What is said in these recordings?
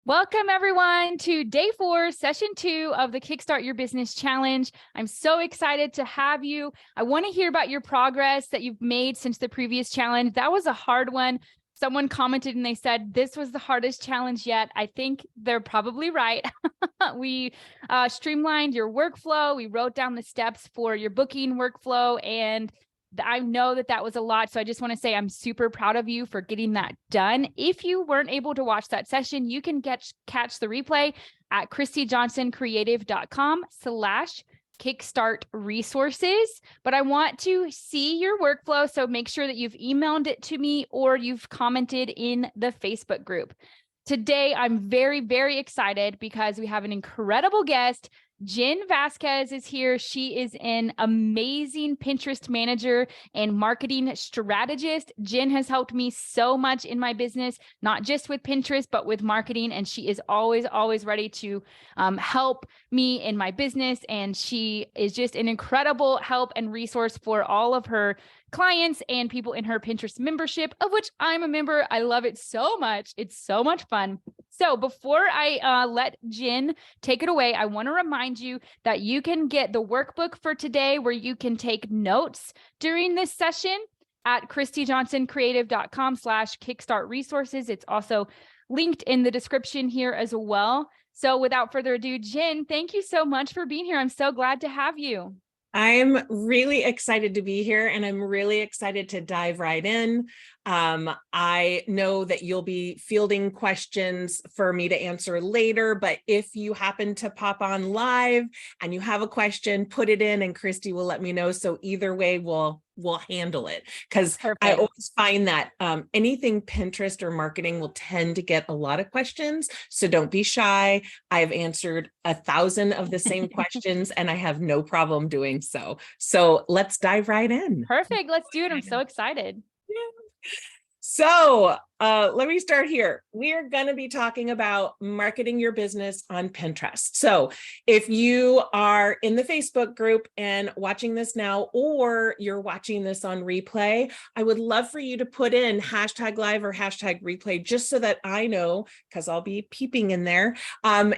Welcome everyone to day 4, session 2 of the Kickstart Your Business Challenge. I'm so excited to have you. I want to hear about your progress that you've made since the previous challenge. That was a hard one. Someone commented and they said, this was the hardest challenge yet. I think they're probably right. We streamlined your workflow. We wrote down the steps for your booking workflow, and I know that was a lot. So I just want to say I'm super proud of you for getting that done. If you weren't able to watch that session, you can catch the replay at christyjohnsoncreative.com/kickstart resources. But I want to see your workflow. So make sure that you've emailed it to me or you've commented in the Facebook group. Today, I'm very, very excited because we have an incredible guest. Jen Vazquez is here. She is an amazing Pinterest manager and marketing strategist. Jen has helped me so much in my business, not just with Pinterest, but with marketing. And she is always, always ready to help me in my business. And she is just an incredible help and resource for all of her clients and people in her Pinterest membership, of which I'm a member. I love it so much. It's so much fun. So before I let Jen take it away, I want to remind you that you can get the workbook for today where you can take notes during this session at christyjohnsoncreative.com/kickstart resources. It's also linked in the description here as well. So without further ado, Jen, thank you so much for being here. I'm so glad to have you. I'm really excited to be here, and I'm really excited to dive right in. I know that you'll be fielding questions for me to answer later, but if you happen to pop on live and you have a question, put it in and Christy will let me know. So either way, we'll handle it, because I always find that anything Pinterest or marketing will tend to get a lot of questions. So don't be shy. I've answered 1,000 of the same questions and I have no problem doing so. So let's dive right in. Perfect. Let's do it. I'm so excited. Yeah. So let me start here. We are going to be talking about marketing your business on Pinterest. So if you are in the Facebook group and watching this now, or you're watching this on replay, I would love for you to put in #live or #replay, just so that I know, because I'll be peeping in there,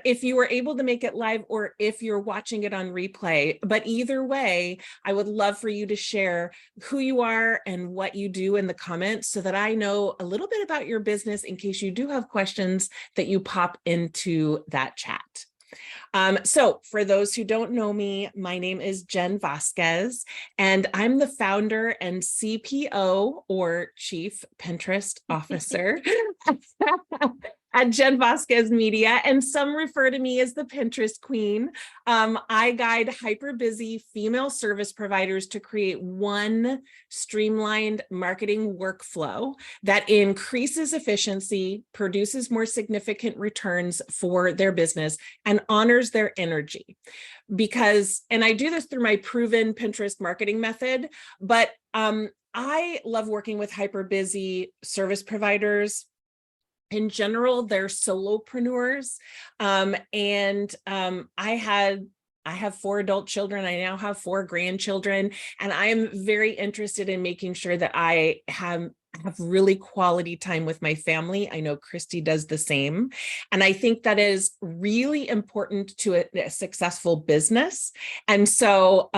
if you were able to make it live or if you're watching it on replay. But either way, I would love for you to share who you are and what you do in the comments so that I know a little bit about your business in case you do have questions that you pop into that chat. So for those who don't know me, my name is Jen Vazquez, and I'm the founder and CPO, or Chief Pinterest Officer at Jen Vazquez Media, and some refer to me as the Pinterest Queen. I guide hyper-busy female service providers to create one streamlined marketing workflow that increases efficiency, produces more significant returns for their business, and honors their energy. Because, and I do this through my proven Pinterest marketing method, but I love working with hyper-busy service providers. In general, they're solopreneurs. I have 4 adult children. I now have 4 grandchildren, and I am very interested in making sure that I have really quality time with my family. I know Christy does the same. And I think that is really important to a successful business. And so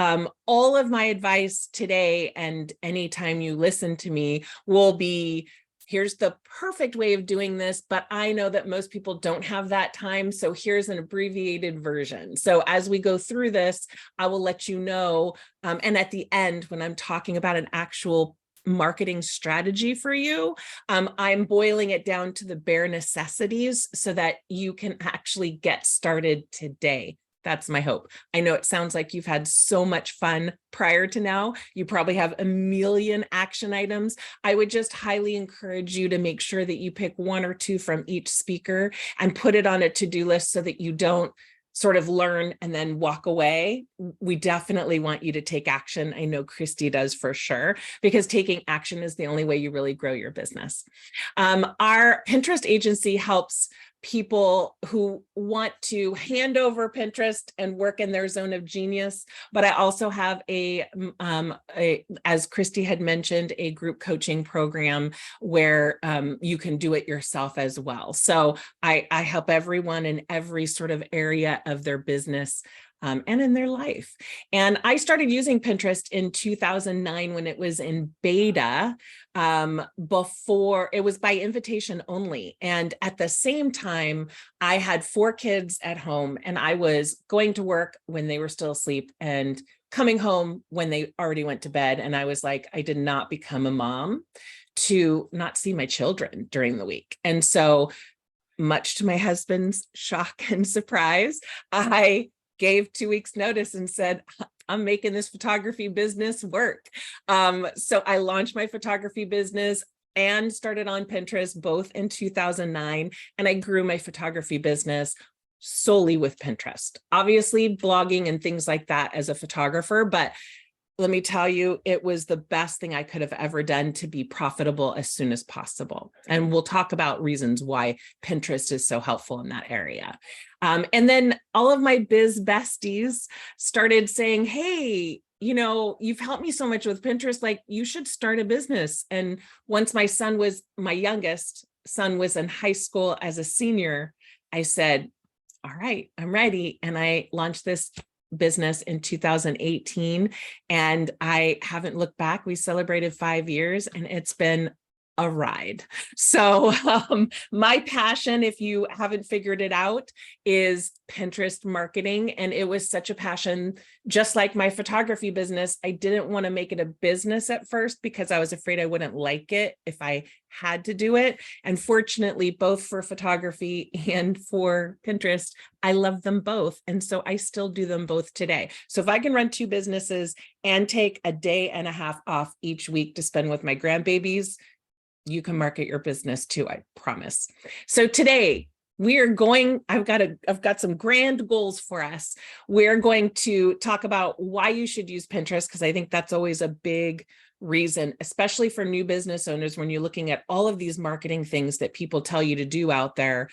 all of my advice today and anytime you listen to me will be, here's the perfect way of doing this, but I know that most people don't have that time. So here's an abbreviated version. So as we go through this, I will let you know. And at the end, when I'm talking about an actual marketing strategy for you, I'm boiling it down to the bare necessities so that you can actually get started today. That's my hope. I know it sounds like you've had so much fun prior to now. You probably have a million action items. I would just highly encourage you to make sure that you pick 1 or 2 from each speaker and put it on a to-do list so that you don't sort of learn and then walk away. We definitely want you to take action. I know Christy does for sure, because taking action is the only way you really grow your business. Our Pinterest agency helps people who want to hand over Pinterest and work in their zone of genius. But I also have as Christy had mentioned, a group coaching program where you can do it yourself as well. So I help everyone in every sort of area of their business and in their life. And I started using Pinterest in 2009 when it was in beta, before it was by invitation only. And at the same time, I had 4 kids at home and I was going to work when they were still asleep and coming home when they already went to bed. And I was like, I did not become a mom to not see my children during the week. And so, much to my husband's shock and surprise, I gave 2 weeks notice and said, I'm making this photography business work. So I launched my photography business and started on Pinterest both in 2009. And I grew my photography business solely with Pinterest, obviously blogging and things like that as a photographer. But let me tell you, it was the best thing I could have ever done to be profitable as soon as possible. And we'll talk about reasons why Pinterest is so helpful in that area. And then all of my biz besties started saying, hey, you know, you've helped me so much with Pinterest, like you should start a business. And once my youngest son was in high school as a senior, I said, all right, I'm ready. And I launched this business in 2018 and I haven't looked back. We celebrated 5 years and it's been a ride. So my passion, if you haven't figured it out, is Pinterest marketing. And it was such a passion, just like my photography business. I didn't want to make it a business at first because I was afraid I wouldn't like it if I had to do it. And fortunately, both for photography and for Pinterest, I love them both. And so I still do them both today. So if I can run 2 businesses and take a day and a half off each week to spend with my grandbabies, you can market your business too, I promise. So today I've got some grand goals for us. We're going to talk about why you should use Pinterest, because I think that's always a big reason, especially for new business owners, when you're looking at all of these marketing things that people tell you to do out there.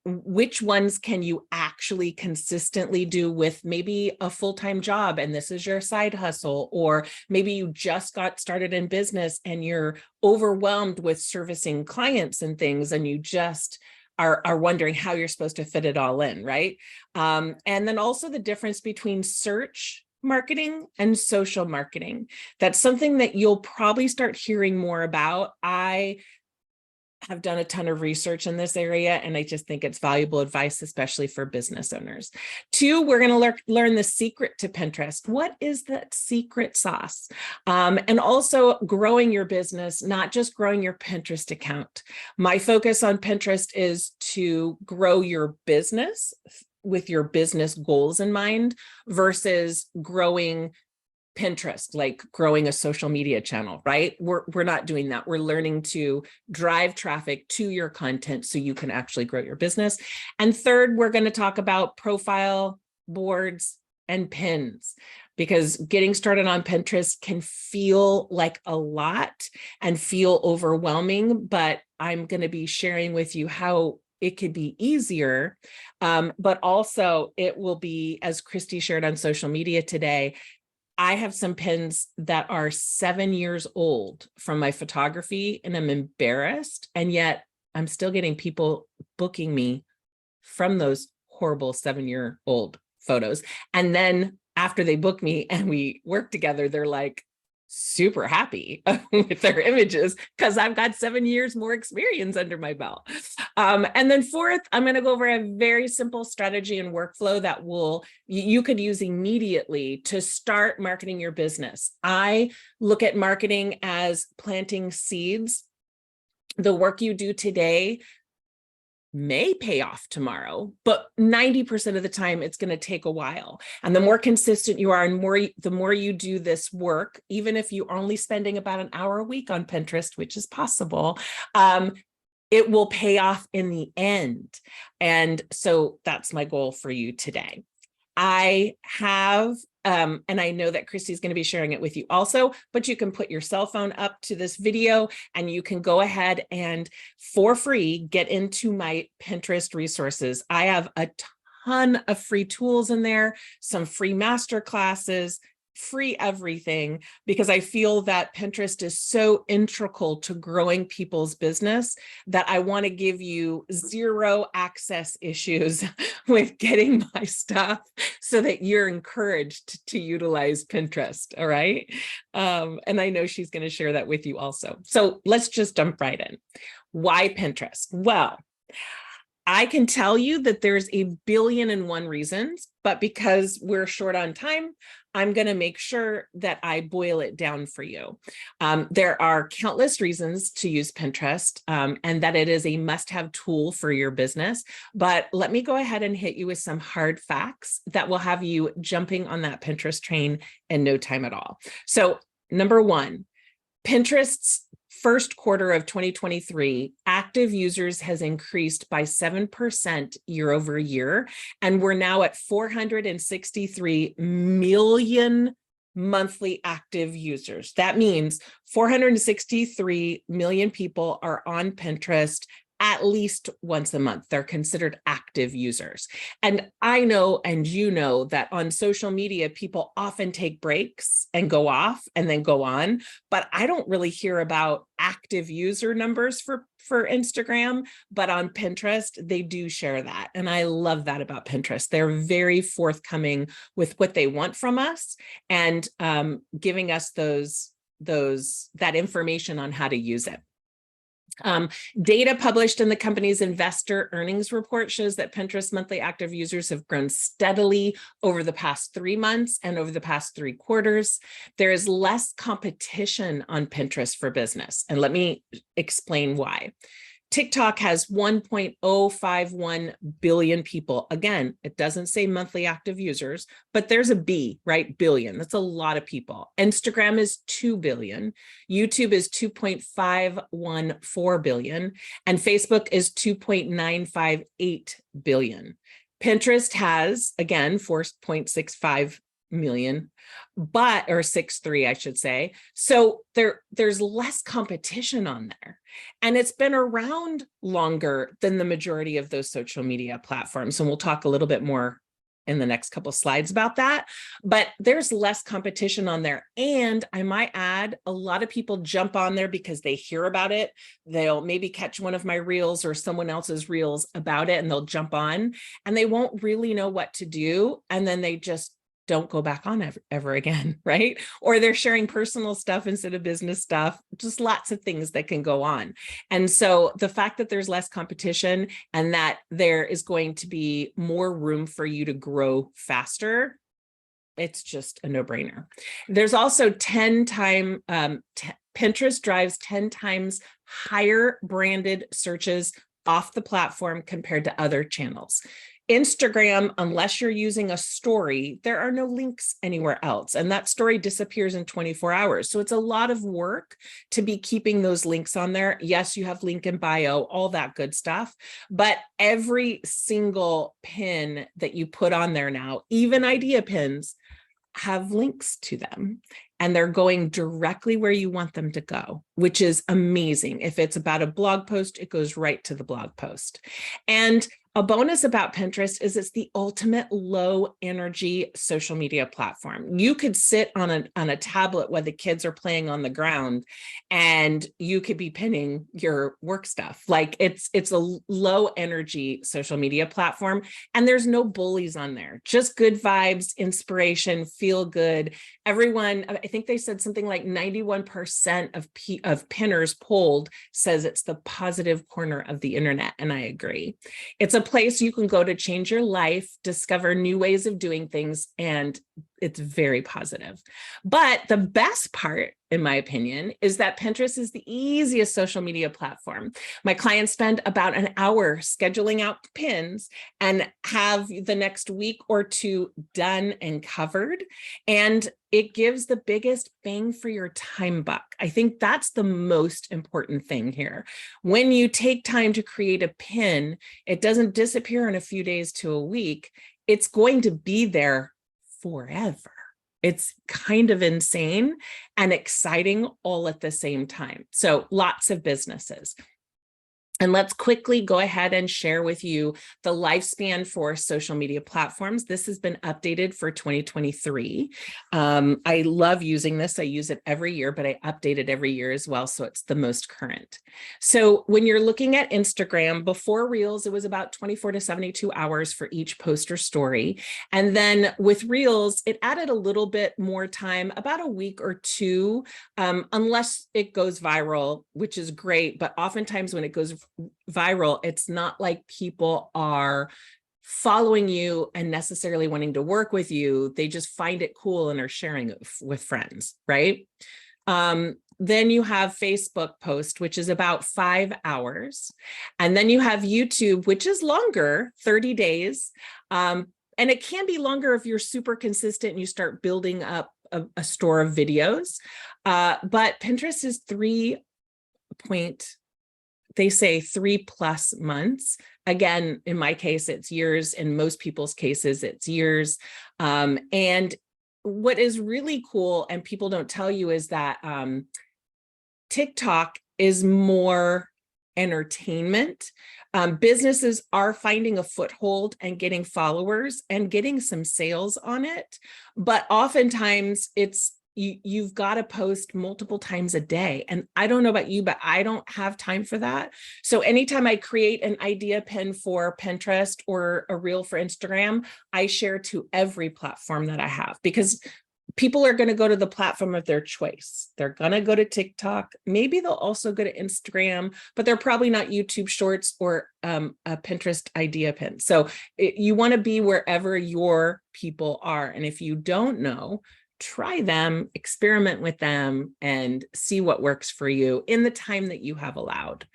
Which ones can you actually consistently do with maybe a full-time job and this is your side hustle, or maybe you just got started in business and you're overwhelmed with servicing clients and things and you just are wondering how you're supposed to fit it all in, right? And then also the difference between search marketing and social marketing. That's something that you'll probably start hearing more about. I have done a ton of research in this area, and I just think it's valuable advice, especially for business owners. 2, we're going to learn the secret to Pinterest. What is that secret sauce? And also growing your business, not just growing your Pinterest account. My focus on Pinterest is to grow your business with your business goals in mind versus growing Pinterest, like growing a social media channel, right? We're not doing that. We're learning to drive traffic to your content so you can actually grow your business. And 3rd, we're going to talk about profile boards and pins, because getting started on Pinterest can feel like a lot and feel overwhelming, but I'm going to be sharing with you how it could be easier, but also it will be, as Christy shared on social media today, I have some pins that are 7 years old from my photography and I'm embarrassed. And yet I'm still getting people booking me from those horrible 7-year-old photos. And then after they book me and we work together, they're like super happy with their images because I've got 7 years more experience under my belt. And then 4th, I'm going to go over a very simple strategy and workflow that you could use immediately to start marketing your business. I look at marketing as planting seeds. The work you do today may pay off tomorrow, but 90% of the time it's going to take a while. And the more consistent you are and the more you do this work, even if you're only spending about an hour a week on Pinterest, which is possible, it will pay off in the end. And so that's my goal for you today. I have, and I know that Christy's going to be sharing it with you also, but you can put your cell phone up to this video and you can go ahead and for free get into my Pinterest resources. I have a ton of free tools in there, some free master classes, free everything, because I feel that Pinterest is so integral to growing people's business that I want to give you zero access issues with getting my stuff so that you're encouraged to utilize Pinterest. All right. And I know she's going to share that with you also. So let's just jump right in. Why Pinterest? Well, I can tell you that there's a billion and one reasons, but because we're short on time, I'm going to make sure that I boil it down for you. There are countless reasons to use Pinterest and that it is a must-have tool for your business. But let me go ahead and hit you with some hard facts that will have you jumping on that Pinterest train in no time at all. So number one, Pinterest's first quarter of 2023, active users has increased by 7% year over year, and we're now at 463 million monthly active users. That means 463 million people are on Pinterest at least once a month. They're considered active users. And I know, and you know, that on social media, people often take breaks and go off and then go on, but I don't really hear about active user numbers for Instagram, but on Pinterest, they do share that. And I love that about Pinterest. They're very forthcoming with what they want from us and giving us that information on how to use it. Data published in the company's investor earnings report shows that Pinterest monthly active users have grown steadily over the past 3 months and over the past 3 quarters. There is less competition on Pinterest for business. And let me explain why. TikTok has 1.051 billion people. Again, it doesn't say monthly active users, but there's a B, right? Billion. That's a lot of people. Instagram is 2 billion. YouTube is 2.514 billion. And Facebook is 2.958 billion. Pinterest has, again, 4.65 million, or 6.3, I should say. So there's less competition on there. And it's been around longer than the majority of those social media platforms. And we'll talk a little bit more in the next couple of slides about that, but there's less competition on there. And I might add, a lot of people jump on there because they hear about it. They'll maybe catch one of my reels or someone else's reels about it, and they'll jump on and they won't really know what to do. And then they just don't go back on ever again, right? Or they're sharing personal stuff instead of business stuff, just lots of things that can go on. And so the fact that there's less competition and that there is going to be more room for you to grow faster, it's just a no-brainer. There's also Pinterest drives 10 times higher branded searches off the platform compared to other channels. Instagram, unless you're using a story, there are no links anywhere else. And that story disappears in 24 hours. So it's a lot of work to be keeping those links on there. Yes, you have link in bio, all that good stuff. But every single pin that you put on there now, even idea pins, have links to them. And they're going directly where you want them to go, which is amazing. If it's about a blog post, it goes right to the blog post. And a bonus about Pinterest is it's the ultimate low energy social media platform. You could sit on a tablet while the kids are playing on the ground and you could be pinning your work stuff. Like it's a low energy social media platform, and there's no bullies on there, just good vibes, inspiration, feel good. Everyone, I think they said something like 91% of pinners polled says it's the positive corner of the internet. And I agree. It's a place you can go to change your life, discover new ways of doing things, and it's very positive. But the best part, in my opinion, is that Pinterest is the easiest social media platform. My clients spend about an hour scheduling out pins and have the next week or two done and covered. And it gives the biggest bang for your time buck. I think that's the most important thing here. When you take time to create a pin, it doesn't disappear in a few days to a week. it's going to be there forever. It's kind of insane and exciting all at the same time. So lots of businesses. And let's quickly go ahead and share with you the lifespan for social media platforms. This has been updated for 2023. I love using this. I use it every year, but I update it every year as well. So it's the most current. So when you're looking at Instagram, before Reels, it was about 24 to 72 hours for each post or story. And then with Reels, it added a little bit more time, about a week or two, unless it goes viral, which is great. But oftentimes when it goes viral, it's not like people are following you and necessarily wanting to work with you. They just find it cool and are sharing it with friends, right? Then you have Facebook post, which is about 5 hours. And then you have YouTube, which is longer, 30 days. And it can be longer if you're super consistent and you start building up a store of videos. But Pinterest is 3+ months. Again, in my case, it's years. In most people's cases, it's years. And what is really cool, and people don't tell you, is that TikTok is more entertainment. Businesses are finding a foothold and getting followers and getting some sales on it. But oftentimes you've got to post multiple times a day. And I don't know about you, but I don't have time for that. So anytime I create an idea pin for Pinterest or a reel for Instagram, I share to every platform that I have, because people are going to go to the platform of their choice. They're going to go to TikTok. Maybe they'll also go to Instagram, but they're probably not YouTube Shorts or a Pinterest idea pin. So you want to be wherever your people are. And if you don't know, try them, experiment with them, and see what works for you in the time that you have allowed.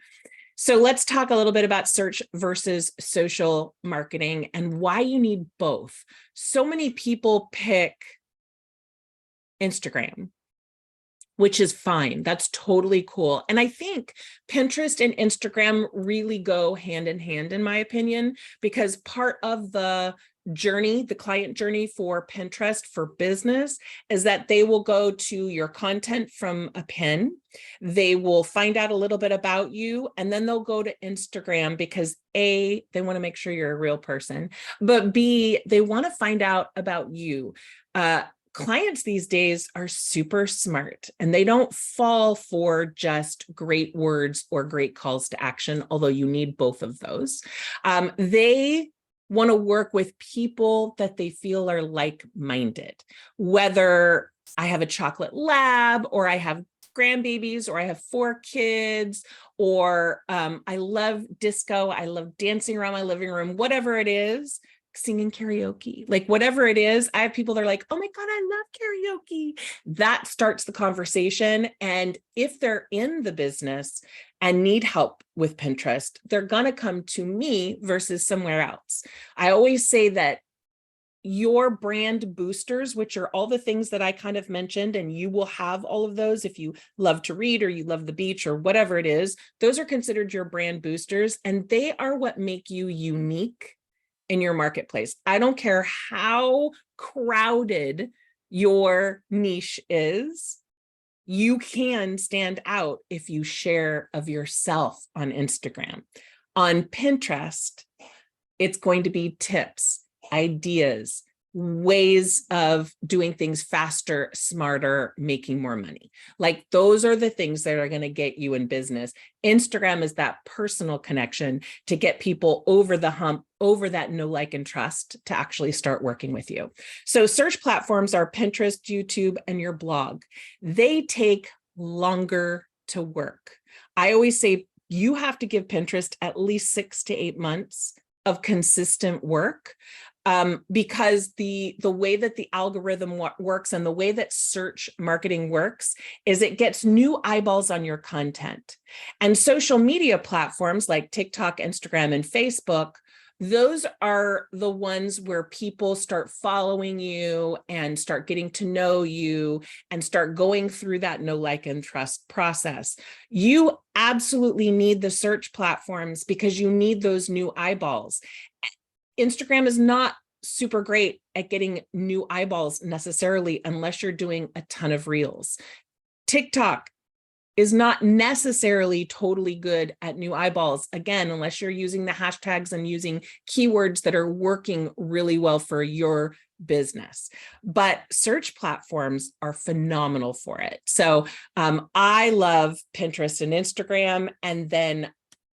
So let's talk a little bit about search versus social marketing and why you need both. So many people pick Instagram, which is fine. That's totally cool. And I think Pinterest and Instagram really go hand in hand, in my opinion, because part of the journey, the client journey for Pinterest for business, is that they will go to your content from a pin. They will find out a little bit about you, and then they'll go to Instagram because A, they want to make sure you're a real person, but B, they want to find out about you. Clients these days are super smart, and they don't fall for just great words or great calls to action, although you need both of those. They want to work with people that they feel are like-minded, whether I have a chocolate lab, or I have grandbabies, or I have 4 kids, or I love disco, I love dancing around my living room, whatever it is, singing karaoke, like whatever it is. I have people that are like, oh my God, I love karaoke. That starts the conversation. And if they're in the business and need help with Pinterest, they're going to come to me versus somewhere else. I always say that your brand boosters, which are all the things that I kind of mentioned, and you will have all of those if you love to read or you love the beach or whatever it is, those are considered your brand boosters, and they are what make you unique in your marketplace. I don't care how crowded your niche is, you can stand out if you share of yourself on Instagram. On Pinterest, it's going to be tips, ideas, ways of doing things faster, smarter, making more money. Like those are the things that are going to get you in business. Instagram is that personal connection to get people over the hump, over that know, like, and trust to actually start working with you. So search platforms are Pinterest, YouTube, and your blog. They take longer to work. I always say you have to give Pinterest at least 6 to 8 months of consistent work. Because the way that the algorithm works and the way that search marketing works is it gets new eyeballs on your content. And social media platforms like TikTok, Instagram, and Facebook, those are the ones where people start following you and start getting to know you and start going through that know, like, and trust process. You absolutely need the search platforms because you need those new eyeballs. Instagram is not super great at getting new eyeballs necessarily, unless you're doing a ton of reels. TikTok is not necessarily totally good at new eyeballs, again, unless you're using the hashtags and using keywords that are working really well for your business. But search platforms are phenomenal for it. So I love Pinterest and Instagram, and then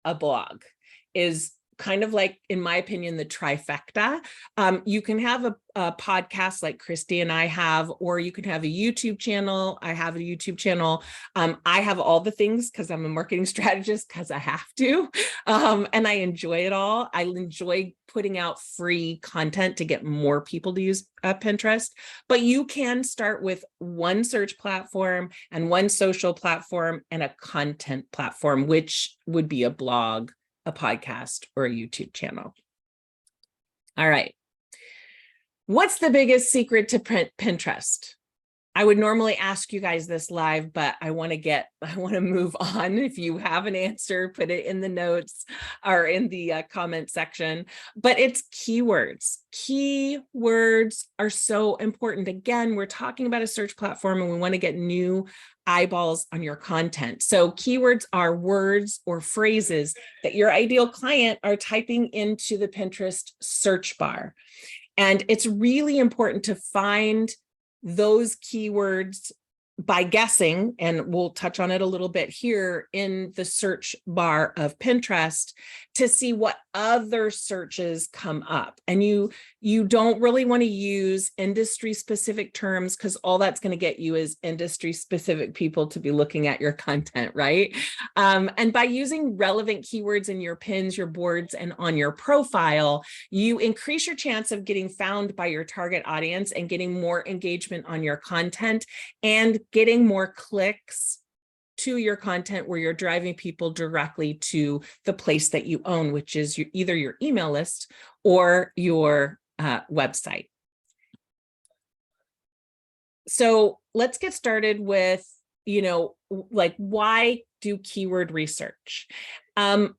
a blog is kind of like, in my opinion, the trifecta. You can have a podcast like Christy and I have, or you can have a YouTube channel. I have a YouTube channel. I have all the things because I'm a marketing strategist, because I have to, and I enjoy it all. I enjoy putting out free content to get more people to use Pinterest. But you can start with one search platform and one social platform and a content platform, which would be a blog, a podcast, or a YouTube channel. All right. What's the biggest secret to Pinterest? I would normally ask you guys this live, but I want to move on. If you have an answer, put it in the notes or in the comment section. But it's keywords. Keywords are so important. Again, we're talking about a search platform, and we want to get new eyeballs on your content. So keywords are words or phrases that your ideal client are typing into the Pinterest search bar. And it's really important to find those keywords by guessing, and we'll touch on it a little bit here, in the search bar of Pinterest to see what other searches come up. And you don't really want to use industry specific terms, because all that's going to get you is industry specific people to be looking at your content, right? And by using relevant keywords in your pins, your boards, and on your profile, you increase your chance of getting found by your target audience and getting more engagement on your content, and getting more clicks to your content, where you're driving people directly to the place that you own, which is either your email list or your website. So let's get started with, like, why do keyword research?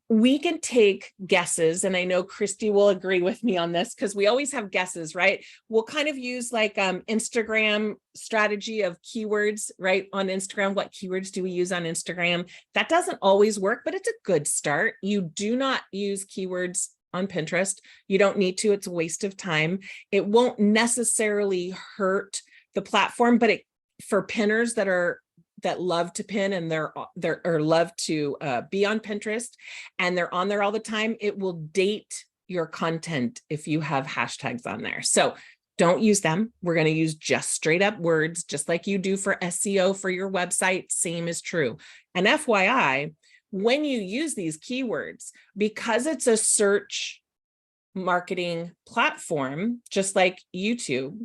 We can take guesses, and I know Christy will agree with me on this, because we always have guesses, right? We'll kind of use like Instagram strategy of keywords, right? On Instagram, what keywords do we use on Instagram? That doesn't always work, but it's a good start. You do not use keywords on Pinterest. You don't need to. It's a waste of time. It won't necessarily hurt the platform, but for pinners that love to pin and or love to be on Pinterest, and they're on there all the time, it will date your content if you have hashtags on there. So don't use them. We're going to use just straight up words, just like you do for SEO for your website. Same is true. And FYI, when you use these keywords, because it's a search marketing platform, just like YouTube,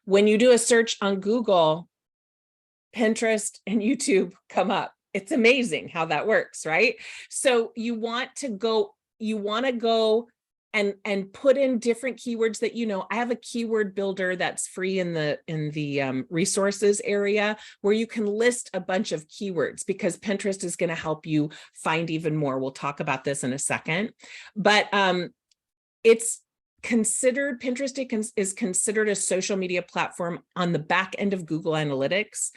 when you do a search on Google, Pinterest and YouTube come up. It's amazing how that works, right? So you want to go and put in different keywords that, I have a keyword builder that's free in the resources area, where you can list a bunch of keywords, because Pinterest is going to help you find even more. We'll talk about this in a second, but it's considered, Pinterest is considered a social media platform on the back end of Google Analytics,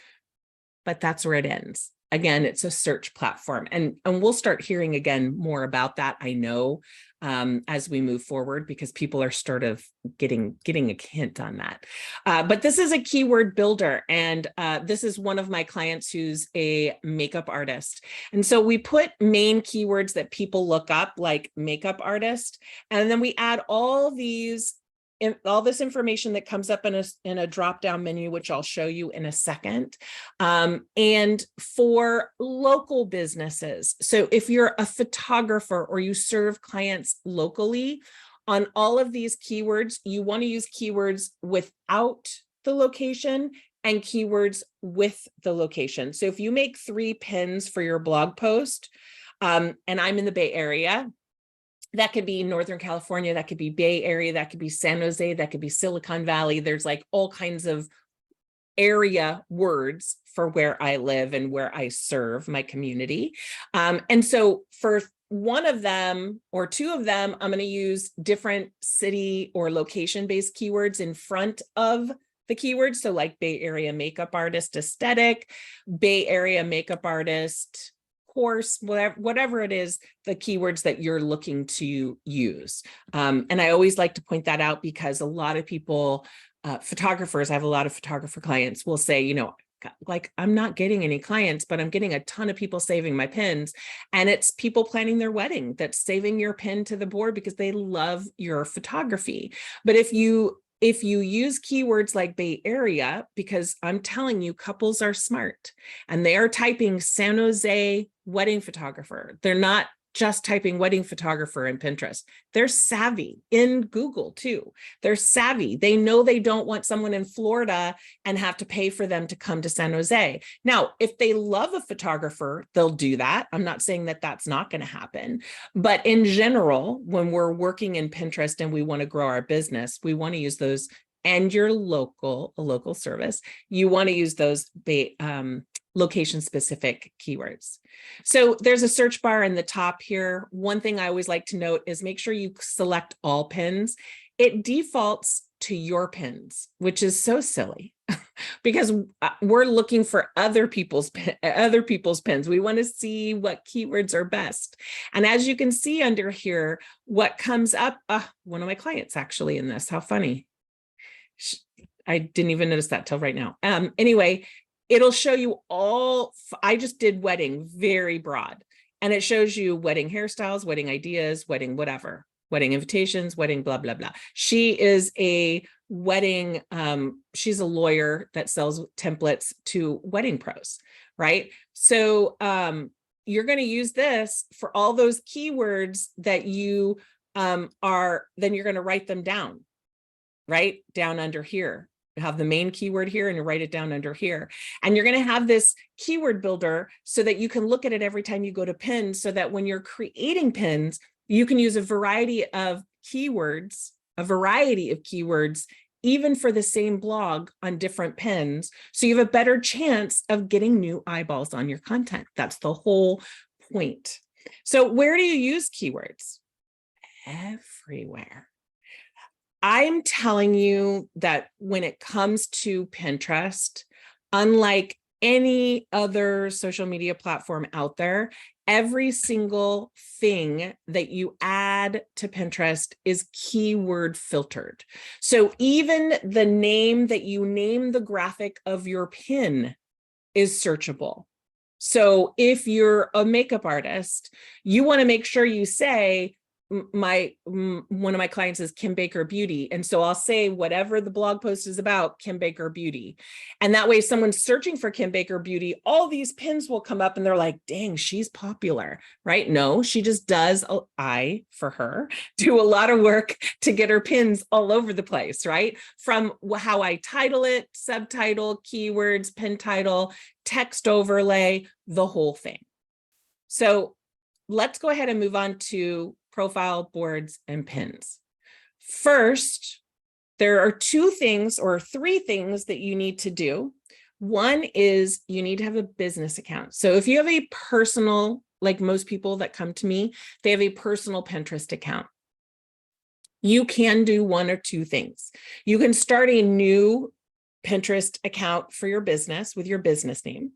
but that's where it ends. Again, it's a search platform, and we'll start hearing again more about that, I know, as we move forward, because people are sort of getting a hint on that. But this is a keyword builder, and this is one of my clients who's a makeup artist. And so we put main keywords that people look up, like makeup artist, and then we add all this information that comes up in a drop-down menu, which I'll show you in a second. And for local businesses, so if you're a photographer or you serve clients locally, on all of these keywords, you want to use keywords without the location and keywords with the location. So if you make 3 pins for your blog post, and I'm in the Bay Area, that could be Northern California, that could be Bay Area, that could be San Jose, that could be Silicon Valley. There's like all kinds of area words for where I live and where I serve my community. And so for one of them or two of them, I'm going to use different city or location-based keywords in front of the keywords. So like Bay Area makeup artist aesthetic, Bay Area makeup artist course, whatever it is, the keywords that you're looking to use. And I always like to point that out because a lot of people, photographers, I have a lot of photographer clients will say, you know, like I'm not getting any clients, but I'm getting a ton of people saving my pins. And it's people planning their wedding that's saving your pin to the board because they love your photography. But if you use keywords like Bay Area, because I'm telling you, couples are smart and they are typing San Jose wedding photographer. They're not just typing wedding photographer in Pinterest. They're savvy in Google too. They're savvy. They know they don't want someone in Florida and have to pay for them to come to San Jose. Now, if they love a photographer, they'll do that. I'm not saying that that's not going to happen, but in general, when we're working in Pinterest and we want to grow our business, we want to use those, and your local service, you want to use those location specific keywords. So there's a search bar in the top here. One thing I always like to note is make sure you select all pins. It defaults to your pins, which is so silly because we're looking for other people's pins. We want to see what keywords are best. And as you can see under here, what comes up, one of my clients actually in this, how funny. I didn't even notice that till right now. Anyway, it'll show you all, I just did wedding very broad, and it shows you wedding hairstyles, wedding ideas, wedding whatever, wedding invitations, wedding blah, blah, blah. She is a wedding, she's a lawyer that sells templates to wedding pros, right? So you're going to use this for all those keywords that you then you're going to write them down, right? Down under here. You have the main keyword here and you write it down under here. And you're going to have this keyword builder so that you can look at it every time you go to pins, so that when you're creating pins, you can use a variety of keywords, even for the same blog on different pins. So you have a better chance of getting new eyeballs on your content. That's the whole point. So where do you use keywords? Everywhere. I'm telling you that when it comes to Pinterest, unlike any other social media platform out there, every single thing that you add to Pinterest is keyword filtered. So even the name that you name the graphic of your pin is searchable. So if you're a makeup artist, you want to make sure you say, one of my clients is Kim Baker Beauty. And so I'll say whatever the blog post is about, Kim Baker Beauty. And that way, if someone's searching for Kim Baker Beauty, all these pins will come up and they're like, dang, she's popular, right? No, she just does, for her, do a lot of work to get her pins all over the place, right? From how I title it, subtitle, keywords, pin title, text overlay, the whole thing. So let's go ahead and move on to profile boards and pins. First, there are two things or three things that you need to do. One is you need to have a business account. So if you have a personal, like most people that come to me, they have a personal Pinterest account. You can do one or two things. You can start a new Pinterest account for your business with your business name.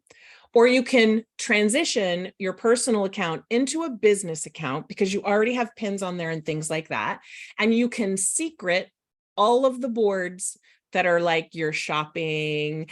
Or you can transition your personal account into a business account because you already have pins on there and things like that. And you can secret all of the boards that are like your shopping,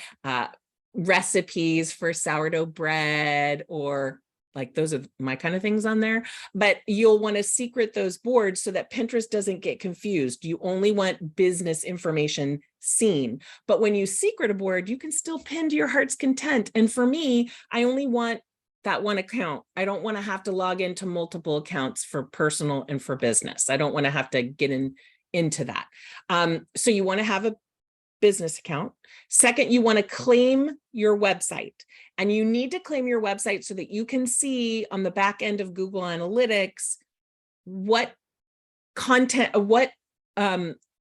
recipes for sourdough bread, or like those are my kind of things on there. But you'll want to secret those boards so that Pinterest doesn't get confused. You only want business information seen. But when you secret a board, you can still pin to your heart's content. And for me, I only want that one account. I don't want to have to log into multiple accounts for personal and for business. I don't want to have to get into that. So you want to have a business account. Second, you want to claim your website, and you need to claim your website so that you can see on the back end of Google Analytics what content, what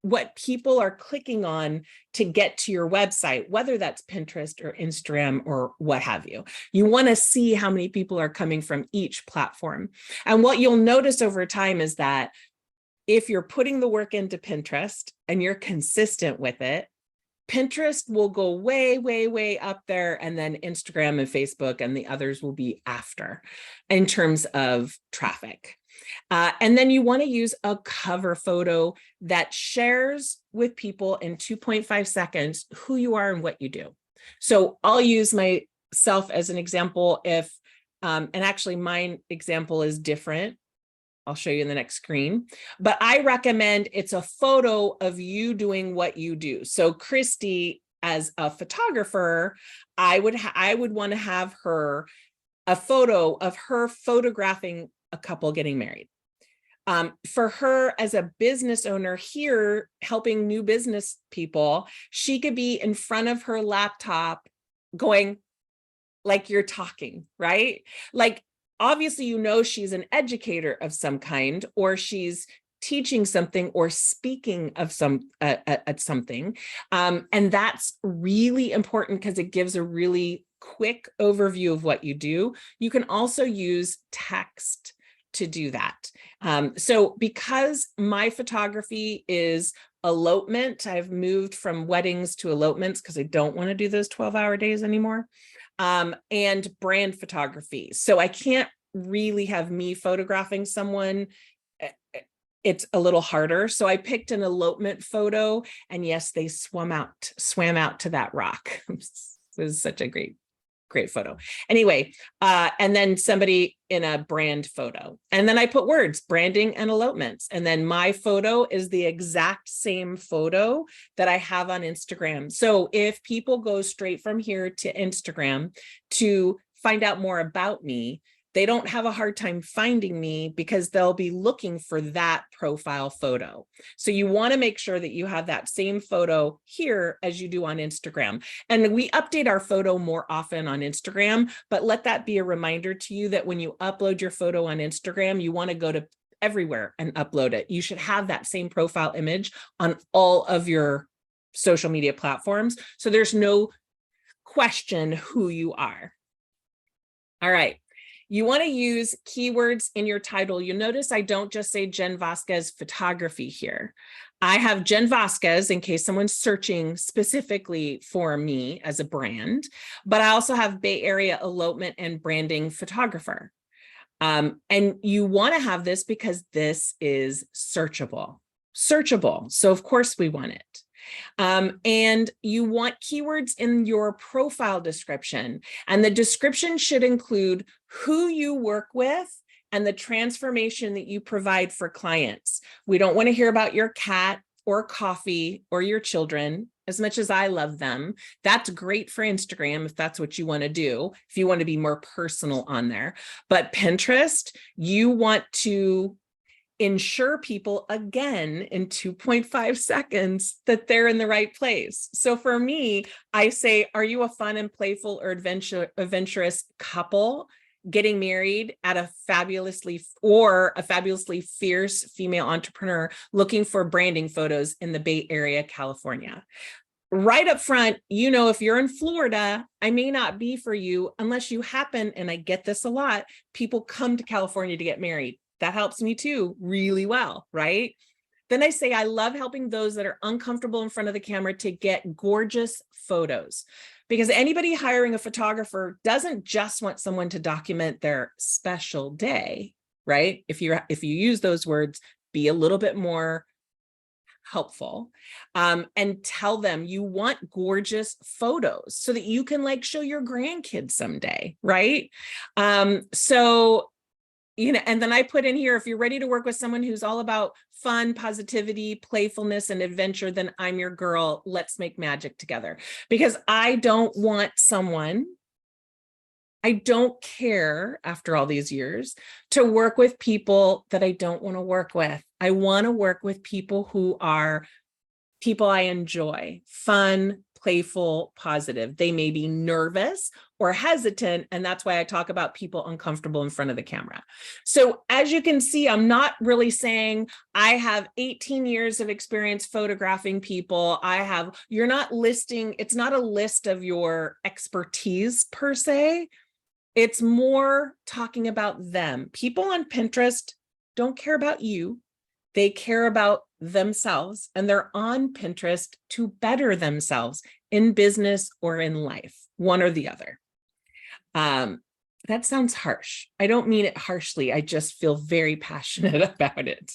what people are clicking on to get to your website, whether that's Pinterest or Instagram or what have you. You want to see how many people are coming from each platform. And what you'll notice over time is that if you're putting the work into Pinterest and you're consistent with it, Pinterest will go way, way, way up there, and then Instagram and Facebook and the others will be after in terms of traffic. And then you want to use a cover photo that shares with people in 2.5 seconds who you are and what you do. So I'll use myself as an example if, and actually my example is different. I'll show you in the next screen, but I recommend it's a photo of you doing what you do. So Christy, as a photographer, I would want to have her a photo of her photographing a couple getting married. For her as a business owner here, helping new business people, she could be in front of her laptop going like you're talking, right? Like, obviously, you know, she's an educator of some kind, or she's teaching something or speaking of at something. And that's really important because it gives a really quick overview of what you do. You can also use text to do that. So because my photography is elopement, I've moved from weddings to elopements because I don't want to do those 12-hour days anymore. And brand photography. So I can't really have me photographing someone. It's a little harder. So I picked an elopement photo, and yes, they swam out to that rock. It was such a great photo. Anyway, and then somebody in a brand photo. And then I put words, branding and elopements. And then my photo is the exact same photo that I have on Instagram. So if people go straight from here to Instagram to find out more about me, they don't have a hard time finding me because they'll be looking for that profile photo. So you want to make sure that you have that same photo here as you do on Instagram. And we update our photo more often on Instagram, but let that be a reminder to you that when you upload your photo on Instagram, you want to go to everywhere and upload it. You should have that same profile image on all of your social media platforms, so there's no question who you are. All right. You want to use keywords in your title. You'll notice I don't just say Jen Vazquez photography here. I have Jen Vazquez in case someone's searching specifically for me as a brand, but I also have Bay Area elopement and branding photographer. And you want to have this because this is searchable. So of course we want it. And you want keywords in your profile description, and the description should include who you work with and the transformation that you provide for clients. We don't want to hear about your cat or coffee or your children. As much as I love them, that's great for Instagram if that's what you want to do, if you want to be more personal on there. But Pinterest, you want to ensure people again in 2.5 seconds that they're in the right place. So for me, I say, are you a fun and playful or adventurous couple getting married at a fabulously fierce female entrepreneur looking for branding photos in the Bay Area, California? Right up front, you know, if you're in Florida, I may not be for you unless you happen, and I get this a lot, people come to California to get married. That helps me too, really well, right? Then I say, I love helping those that are uncomfortable in front of the camera to get gorgeous photos, because anybody hiring a photographer doesn't just want someone to document their special day, right? If you use those words, be a little bit more helpful, and tell them you want gorgeous photos so that you can like show your grandkids someday, right? So, you know, and then I put in here, if you're ready to work with someone who's all about fun, positivity, playfulness, and adventure, then I'm your girl. Let's make magic together. Because I don't want someone, I don't care after all these years to work with people that I don't want to work with. I want to work with people who are people I enjoy, fun, playful, positive. They may be nervous or hesitant, and that's why I talk about people uncomfortable in front of the camera. So as you can see, I'm not really saying I have 18 years of experience photographing people. You're not listing, it's not a list of your expertise per se. It's more talking about them. People on Pinterest don't care about you. They care about themselves, and they're on Pinterest to better themselves in business or in life, one or the other. That sounds harsh. I don't mean it harshly. I just feel very passionate about it.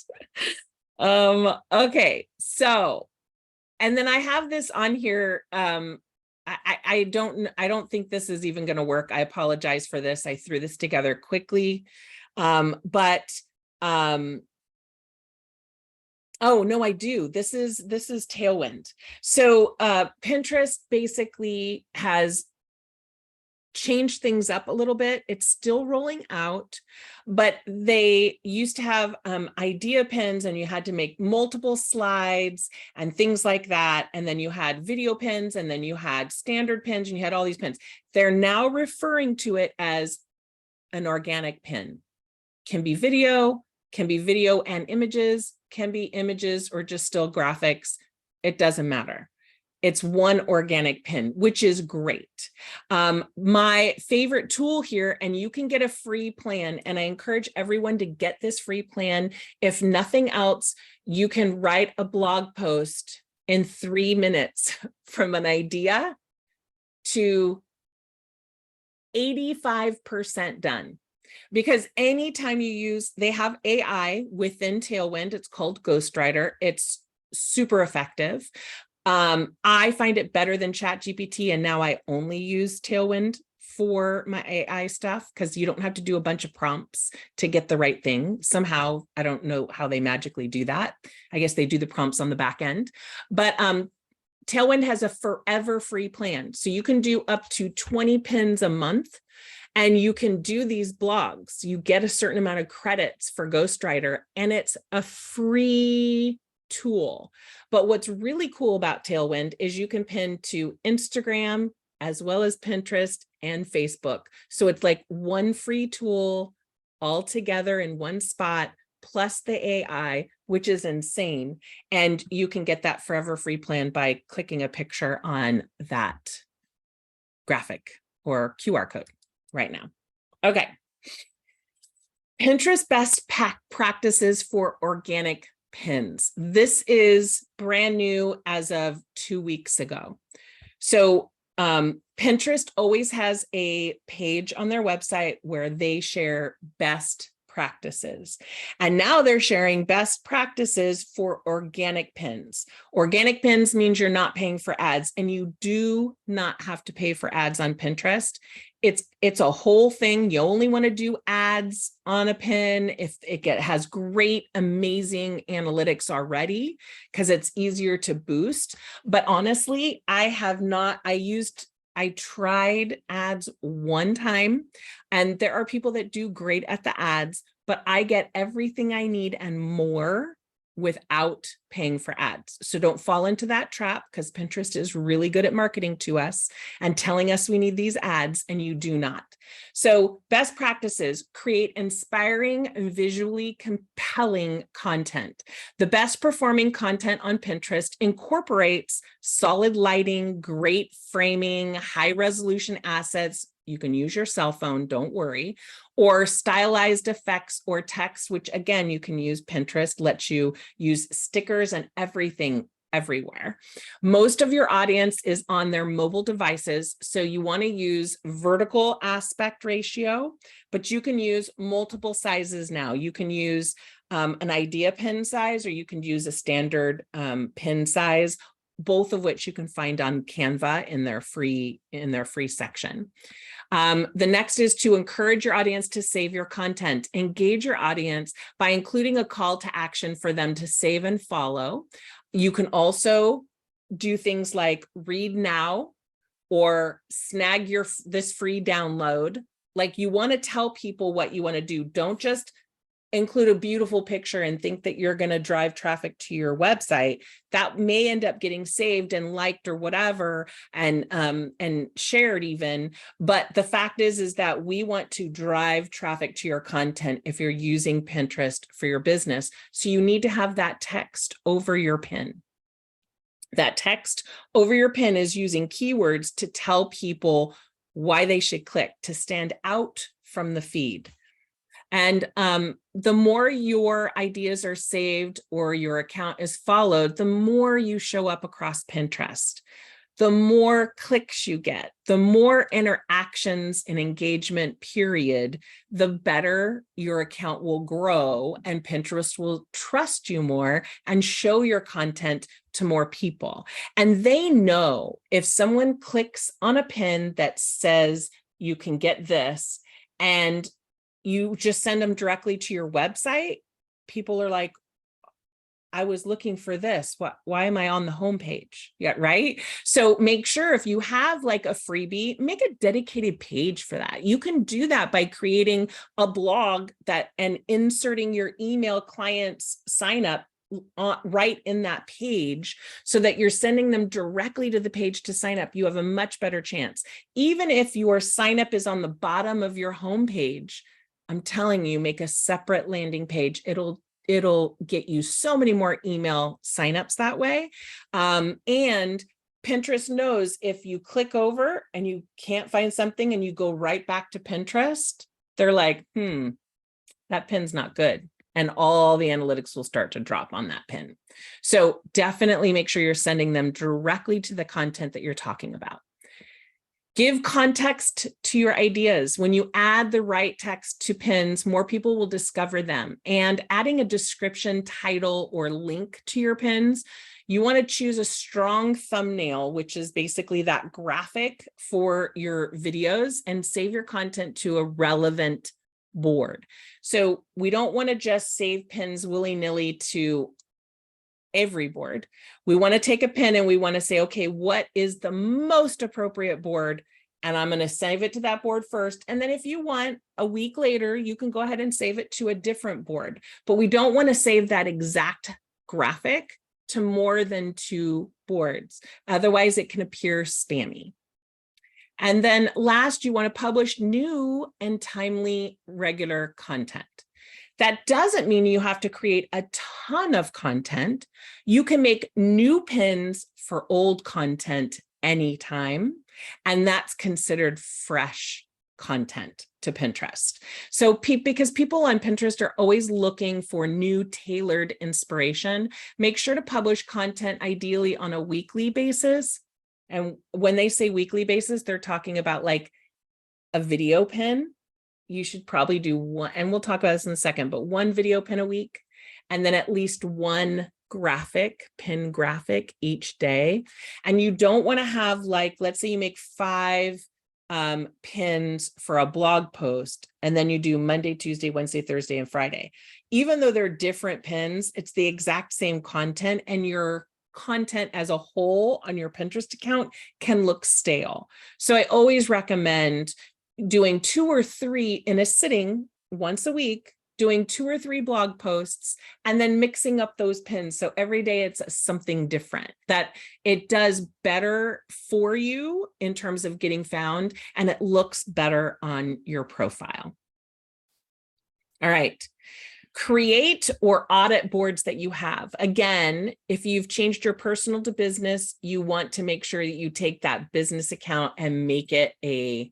Okay, so, and then I have this on here. I don't think this is even going to work. I apologize for this. I threw this together quickly. Oh, no, I do. This is Tailwind. So Pinterest basically has changed things up a little bit. It's still rolling out, but they used to have idea pins, and you had to make multiple slides and things like that. And then you had video pins, and then you had standard pins, and you had all these pins. They're now referring to it as an organic pin. Can be video and images, can be images or just still graphics. It doesn't matter. It's one organic pin, which is great. My favorite tool here, and you can get a free plan, and I encourage everyone to get this free plan. If nothing else, you can write a blog post in 3 minutes from an idea to 85% done. Because anytime you use, they have AI within Tailwind, it's called Ghostwriter. It's super effective. I find it better than ChatGPT, and now I only use Tailwind for my AI stuff because you don't have to do a bunch of prompts to get the right thing. Somehow, I don't know how they magically do that. I guess they do the prompts on the back end. But Tailwind has a forever free plan. So you can do up to 20 pins a month. And you can do these blogs. You get a certain amount of credits for Ghostwriter, and it's a free tool. But what's really cool about Tailwind is you can pin to Instagram as well as Pinterest and Facebook. So it's like one free tool all together in one spot, plus the AI, which is insane. And you can get that forever free plan by clicking a picture on that graphic or QR code right now. Okay. Pinterest best practices for organic pins. This is brand new as of 2 weeks ago. So Pinterest always has a page on their website where they share best practices. And now they're sharing best practices for organic pins. Organic pins means you're not paying for ads, and you do not have to pay for ads on Pinterest. It's a whole thing. You only want to do ads on a pin if it has great, amazing analytics already, because it's easier to boost. But honestly, I tried ads one time, and there are people that do great at the ads, but I get everything I need and more without paying for ads. So don't fall into that trap, because Pinterest is really good at marketing to us and telling us we need these ads, and you do not. So best practices: create inspiring and visually compelling content. The best performing content on Pinterest incorporates solid lighting, great framing, high resolution assets. You can use your cell phone, don't worry, or stylized effects or text, which again, you can use Pinterest, lets you use stickers and everything everywhere. Most of your audience is on their mobile devices, so you want to use vertical aspect ratio, but you can use multiple sizes now. You can use an idea pin size, or you can use a standard pin size, both of which you can find on Canva in their free section. The next is to encourage your audience to save your content. Engage your audience by including a call to action for them to save and follow. You can also do things like read now or snag this free download. Like, you want to tell people what you want to do. Don't just include a beautiful picture and think that you're going to drive traffic to your website, that may end up getting saved and liked or whatever, and shared even. But the fact is that we want to drive traffic to your content if you're using Pinterest for your business. So you need to have that text over your pin. That text over your pin is using keywords to tell people why they should click, to stand out from the feed. And the more your ideas are saved or your account is followed, the more you show up across Pinterest, the more clicks you get, the more interactions and engagement period, the better your account will grow, and Pinterest will trust you more and show your content to more people. And they know if someone clicks on a pin that says you can get this, and you just send them directly to your website, people are like, I was looking for this. Why am I on the homepage? Yeah, right. So make sure if you have like a freebie, make a dedicated page for that. You can do that by creating a blog and inserting your email clients sign up right in that page, so that you're sending them directly to the page to sign up. You have a much better chance. Even if your sign up is on the bottom of your homepage, I'm telling you, make a separate landing page. It'll get you so many more email signups that way. And Pinterest knows if you click over and you can't find something and you go right back to Pinterest, they're like, that pin's not good. And all the analytics will start to drop on that pin. So definitely make sure you're sending them directly to the content that you're talking about. Give context to your ideas. When you add the right text to pins, more people will discover them. And adding a description, title, or link to your pins, you want to choose a strong thumbnail, which is basically that graphic for your videos, and save your content to a relevant board. So we don't want to just save pins willy-nilly to every board. We want to take a pin and we want to say, okay, what is the most appropriate board? And I'm going to save it to that board first. And then if you want, a week later, you can go ahead and save it to a different board. But we don't want to save that exact graphic to more than 2 boards. Otherwise, it can appear spammy. And then last, you want to publish new and timely regular content. That doesn't mean you have to create a ton of content. You can make new pins for old content anytime, and that's considered fresh content to Pinterest. So because people on Pinterest are always looking for new tailored inspiration, make sure to publish content ideally on a weekly basis. And when they say weekly basis, they're talking about like a video pin. You should probably do one, and we'll talk about this in a second, but 1 video pin a week, and then at least 1 pin graphic each day. And you don't want to have, like, let's say you make 5 pins for a blog post, and then you do Monday, Tuesday, Wednesday, Thursday, and Friday. Even though they're different pins, it's the exact same content, and your content as a whole on your Pinterest account can look stale. So I always recommend doing 2 or 3 in a sitting once a week, doing 2 or 3 blog posts, and then mixing up those pins. So every day it's something different, that it does better for you in terms of getting found, and it looks better on your profile. All right. Create or audit boards that you have. Again, if you've changed your personal to business, you want to make sure that you take that business account and make it a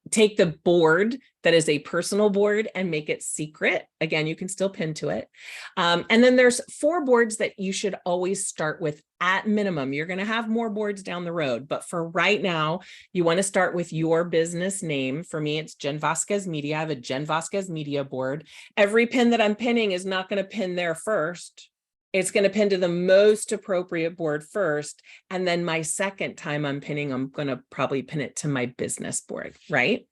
take the board that is a personal board and make it secret. Again, you can still pin to it. And then there's 4 boards that you should always start with at minimum. You're going to have more boards down the road, but for right now, you want to start with your business name. For me, it's Jen Vazquez Media. I have a Jen Vazquez Media board. Every pin that I'm pinning is not going to pin there first. It's going to pin to the most appropriate board first. And then my second time I'm pinning, I'm going to probably pin it to my business board, right?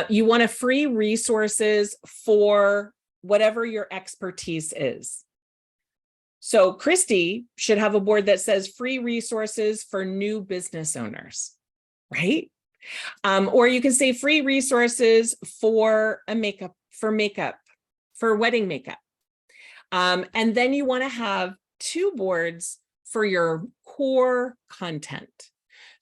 You want to free resources for whatever your expertise is. So Christy should have a board that says free resources for new business owners, right? Or you can say free resources for wedding makeup. And then you want to have 2 boards for your core content.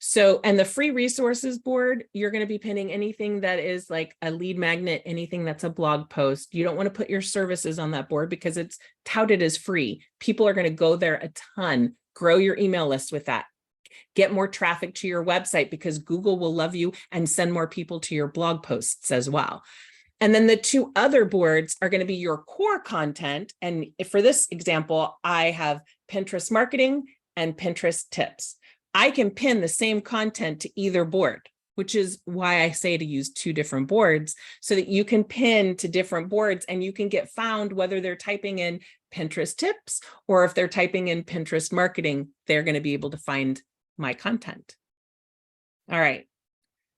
So, and the free resources board, you're going to be pinning anything that is like a lead magnet, anything that's a blog post. You don't want to put your services on that board because it's touted as free. People are going to go there a ton. Grow your email list with that. Get more traffic to your website because Google will love you and send more people to your blog posts as well. And then the 2 other boards are going to be your core content. And for this example, I have Pinterest marketing and Pinterest tips. I can pin the same content to either board, which is why I say to use 2 different boards so that you can pin to different boards and you can get found whether they're typing in Pinterest tips or if they're typing in Pinterest marketing, they're going to be able to find my content. All right.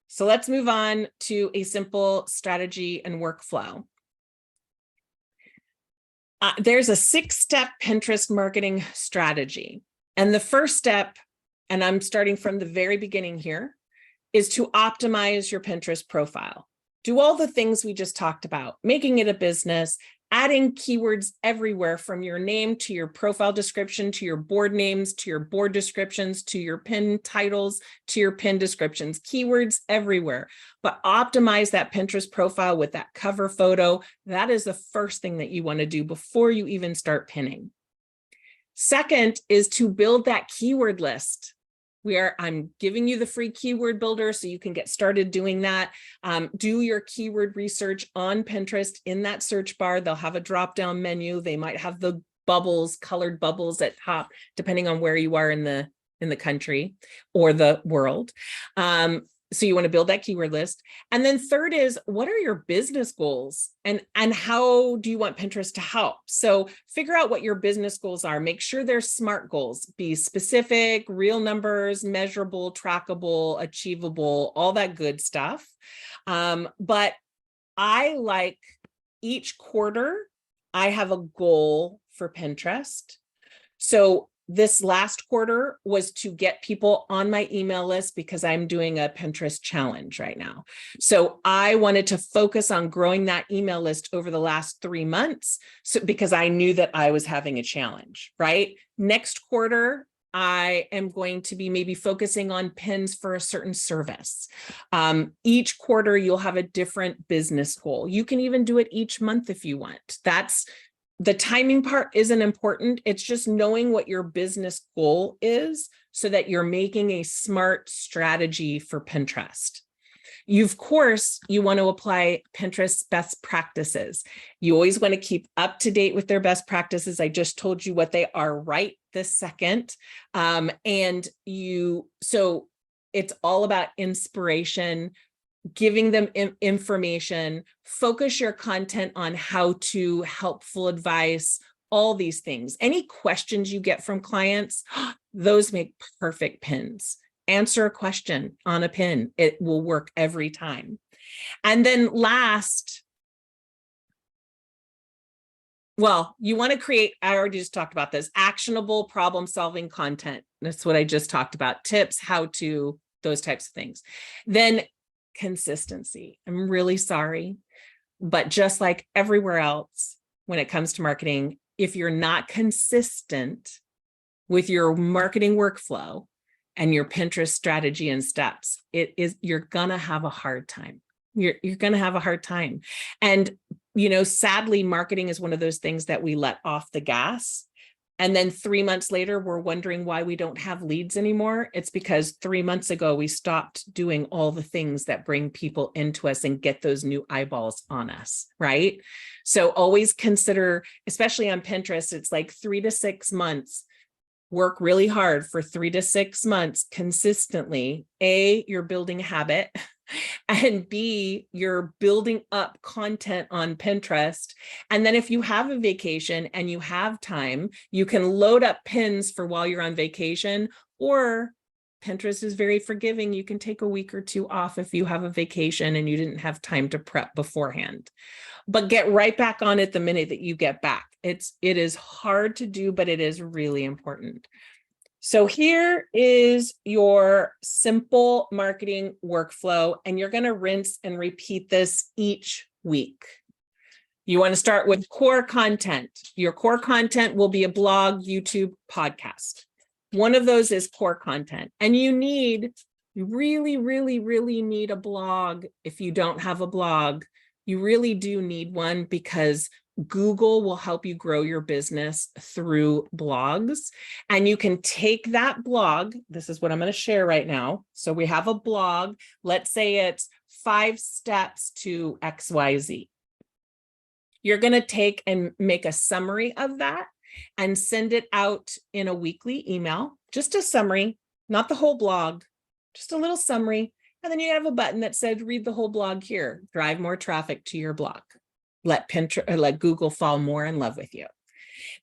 So let's move on to a simple strategy and workflow. There's a 6-step Pinterest marketing strategy. And the first step, and I'm starting from the very beginning here, is to optimize your Pinterest profile. Do all the things we just talked about, making it a business, adding keywords everywhere from your name to your profile description, to your board names, to your board descriptions, to your pin titles, to your pin descriptions, keywords everywhere. But optimize that Pinterest profile with that cover photo. That is the first thing that you want to do before you even start pinning. Second is to build that keyword list. I'm giving you the free keyword builder so you can get started doing that. Do your keyword research on Pinterest in that search bar. They'll have a drop-down menu. They might have the bubbles, colored bubbles at top, depending on where you are in the country or the world. So you want to build that keyword list. And then third is, what are your business goals and how do you want Pinterest to help? So figure out what your business goals are. Make sure they're SMART goals. Be specific, real numbers, measurable, trackable, achievable, all that good stuff. But I like each quarter, I have a goal for Pinterest. So this last quarter was to get people on my email list because I'm doing a Pinterest challenge right now. So I wanted to focus on growing that email list over the last 3 months because I knew that I was having a challenge, right? Next quarter, I am going to be maybe focusing on pins for a certain service. Each quarter, you'll have a different business goal. You can even do it each month if you want. The timing part isn't important. It's just knowing what your business goal is so that you're making a smart strategy for Pinterest. Of course, you want to apply Pinterest best practices. You always want to keep up to date with their best practices. I just told you what they are right this second. So it's all about inspiration, giving them information, focus your content on how to, helpful advice, all these things. Any questions you get from clients, those make perfect pins. Answer a question on a pin. It will work every time. And then last, you want to create, I already just talked about this, actionable problem-solving content. That's what I just talked about. Tips, how to, those types of things. Then consistency. I'm really sorry, but just like everywhere else, when it comes to marketing, if you're not consistent with your marketing workflow and your Pinterest strategy and steps, you're gonna have a hard time. You're gonna have a hard time. And sadly, marketing is one of those things that we let off the gas. And then 3 months later, we're wondering why we don't have leads anymore. It's because 3 months ago, we stopped doing all the things that bring people into us and get those new eyeballs on us, right? So always consider, especially on Pinterest, it's like 3 to 6 months. Work really hard for 3 to 6 months consistently. A, you're building a habit. And B, you're building up content on Pinterest. And then if you have a vacation and you have time, you can load up pins for while you're on vacation, or Pinterest is very forgiving. You can take a week or 2 off if you have a vacation and you didn't have time to prep beforehand. But get right back on it the minute that you get back. It is hard to do, but it is really important. So here is your simple marketing workflow, and you're going to rinse and repeat this each week. You want to start with core content. Your core content will be a blog, YouTube, podcast. One of those is core content. And you really, really, really need a blog. If you don't have a blog, you really do need one, because Google will help you grow your business through blogs. And you can take that blog. This is what I'm going to share right now. So we have a blog. Let's say it's 5 steps to XYZ. You're going to take and make a summary of that and send it out in a weekly email, just a summary, not the whole blog, just a little summary. And then you have a button that said, read the whole blog here, drive more traffic to your blog. Let Google fall more in love with you.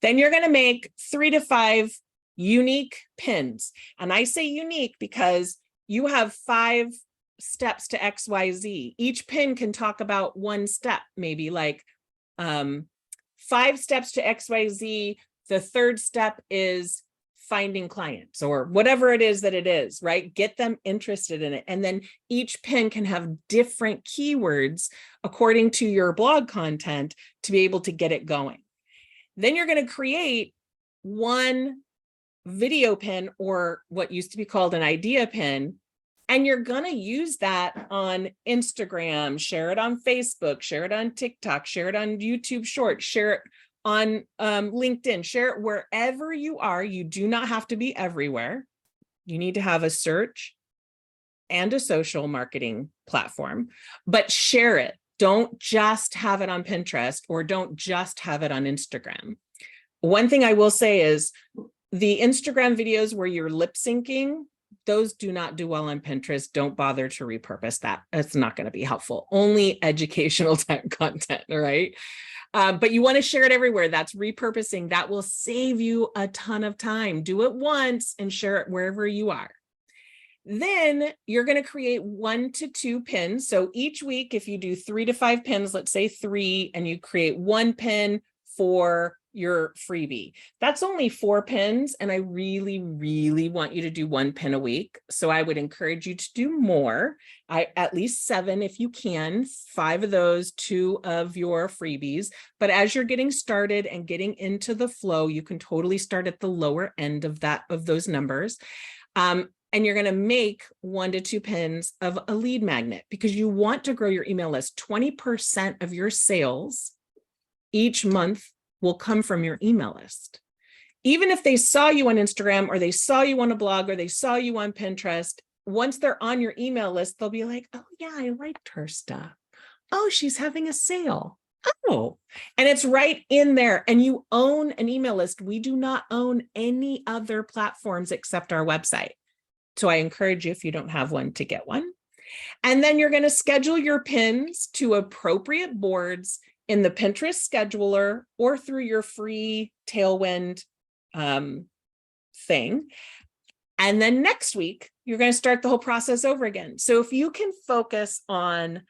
Then you're going to make 3 to 5 unique pins. And I say unique because you have 5 steps to XYZ. Each pin can talk about one step, maybe like 5 steps to XYZ. The third step is finding clients, or whatever it is that it is, right? Get them interested in it. And then each pin can have different keywords according to your blog content to be able to get it going. Then you're going to create one video pin, or what used to be called an idea pin. And you're going to use that on Instagram, share it on Facebook, share it on TikTok, share it on YouTube Short, share it on LinkedIn, share it wherever you are. You do not have to be everywhere. You need to have a search and a social marketing platform, but share it. Don't just have it on Pinterest, or don't just have it on Instagram. One thing I will say is the Instagram videos where you're lip syncing, those do not do well on Pinterest. Don't bother to repurpose that. It's not going to be helpful. Only educational type content, all right? But you want to share it everywhere. That's repurposing. That will save you a ton of time. Do it once and share it wherever you are. Then you're going to create 1 to 2 pins. So each week, if you do 3 to 5 pins, let's say 3, and you create 1 pin for your freebie, that's only 4 pins. And I really, really want you to do 1 pin a week. So I would encourage you to do more. At least 7 if you can, 5 of those, 2 of your freebies. But as you're getting started and getting into the flow, you can totally start at the lower end of those numbers. And you're going to make 1 to 2 pins of a lead magnet, because you want to grow your email list. 20% of your sales each month will come from your email list. Even if they saw you on Instagram, or they saw you on a blog, or they saw you on Pinterest, once they're on your email list, they'll be like, oh yeah, I liked her stuff. Oh, she's having a sale. Oh, and it's right in there. And you own an email list. We do not own any other platforms except our website. So I encourage you, if you don't have one, to get one. And then you're going to schedule your pins to appropriate boards in the Pinterest scheduler, or through your free Tailwind thing. And then next week, you're going to start the whole process over again. So if you can focus on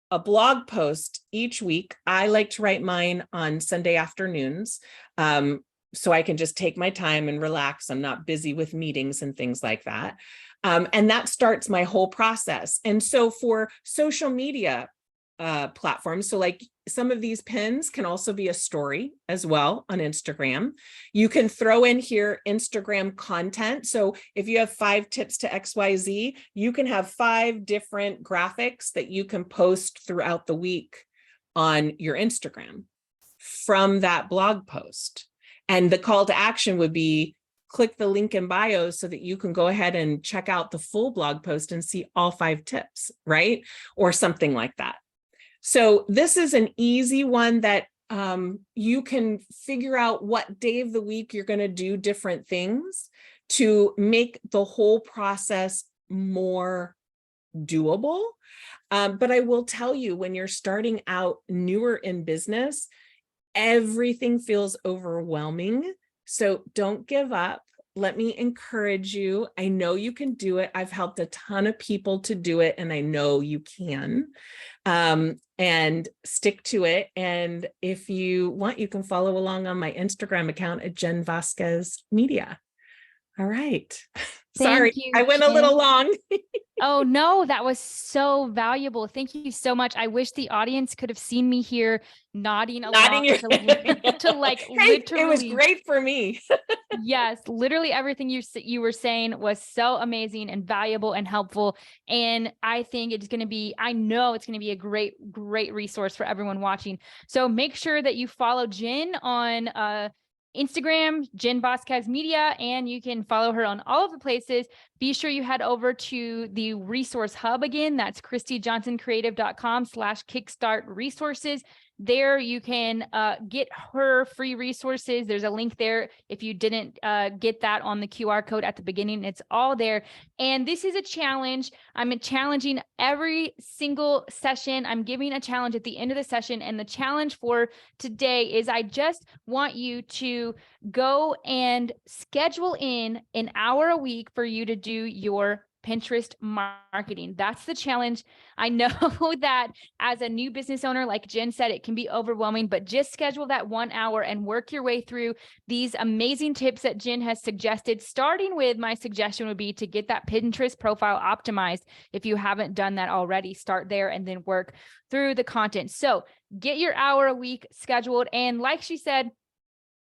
a blog post each week, I like to write mine on Sunday afternoons. So I can just take my time and relax. I'm not busy with meetings and things like that. And that starts my whole process. And so for social media platforms, so like some of these pins can also be a story as well on Instagram. You can throw in here Instagram content. So if you have 5 tips to XYZ, you can have 5 different graphics that you can post throughout the week on your Instagram from that blog post. And the call to action would be click the link in bio so that you can go ahead and check out the full blog post and see all 5 tips, right? Or something like that. So this is an easy one that you can figure out what day of the week you're going to do different things to make the whole process more doable. But I will tell you, when you're starting out newer in business, everything feels overwhelming. So don't give up. Let me encourage you. I know you can do it. I've helped a ton of people to do it, and I know you can. And stick to it. And if you want, you can follow along on my Instagram account at Jen Vazquez Media. All right. Sorry, Thank you, I went a Jen. little long. Oh no, that was so valuable. Thank you so much. I wish the audience could have seen me here nodding Nodding along your to like Hey, it was literally. great for me. Yes, literally everything you were saying was so amazing and valuable and helpful. And I think it's going to be, I know it's going to be a great resource for everyone watching. So make sure that you follow Jen on Instagram, Jen Vazquez Media, and you can follow her on all of the places. Be sure you head over to the resource hub again. That's christyjohnsonCreative.com/kickstart resources. There you can get her free resources. There's a link there. If you didn't get that on the QR code at the beginning, it's all there. And this is a challenge. I'm challenging every single session. I'm giving a challenge at the end of the session. And the challenge for today is I just want you to go and schedule in an hour a week for you to do your Pinterest marketing. That's the challenge. I know that as a new business owner, like Jen said, it can be overwhelming, but just schedule that 1 hour and work your way through these amazing tips that Jen has suggested. Starting with, my suggestion would be to get that Pinterest profile optimized. If you haven't done that already, start there and then work through the content. So get your hour a week scheduled. And like she said,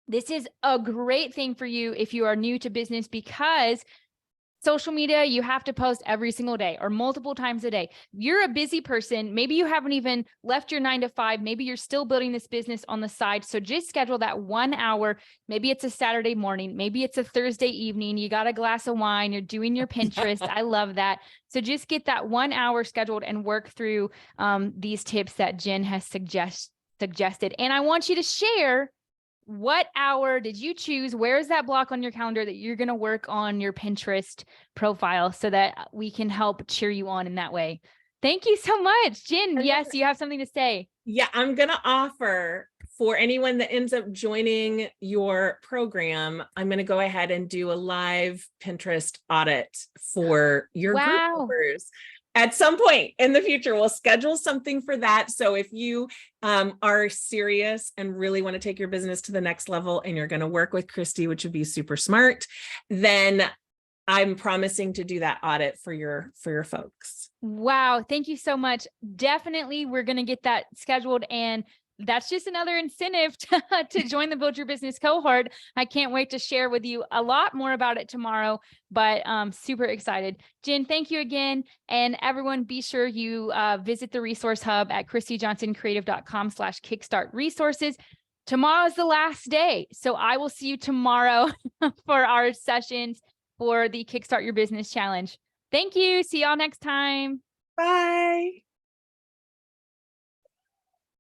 this is a great thing for you if you are new to business, because social media, you have to post every single day or multiple times a day. You're a busy person. Maybe you haven't even left your 9 to 5. Maybe you're still building this business on the side. So just schedule that 1 hour. Maybe it's a Saturday morning. Maybe it's a Thursday evening. You got a glass of wine. You're doing your Pinterest. I love that. So just get that 1 hour scheduled and work through these tips that Jen has suggested. And I want you to share, what hour did you choose? Where is that block on your calendar that you're going to work on your Pinterest profile so that we can help cheer you on in that way? Thank you so much, Jen. Yes, you have something to say. Yeah, I'm going to offer for anyone that ends up joining your program, I'm going to go ahead and do a live Pinterest audit for your group members. At some point in the future, we'll schedule something for that. So if you are serious and really want to take your business to the next level and you're going to work with Christy, which would be super smart, then I'm promising to do that audit for your folks. Wow. Thank you so much. Definitely. We're going to get that scheduled, and that's just another incentive to join the Build Your Business cohort. I can't wait to share with you a lot more about it tomorrow, but super excited. Jen, thank you again. And everyone, be sure you visit the resource hub at christyjohnsonCreative.com/kickstart resources. Tomorrow is the last day. So I will see you tomorrow for our sessions for the Kickstart Your Business Challenge. Thank you. See y'all next time. Bye.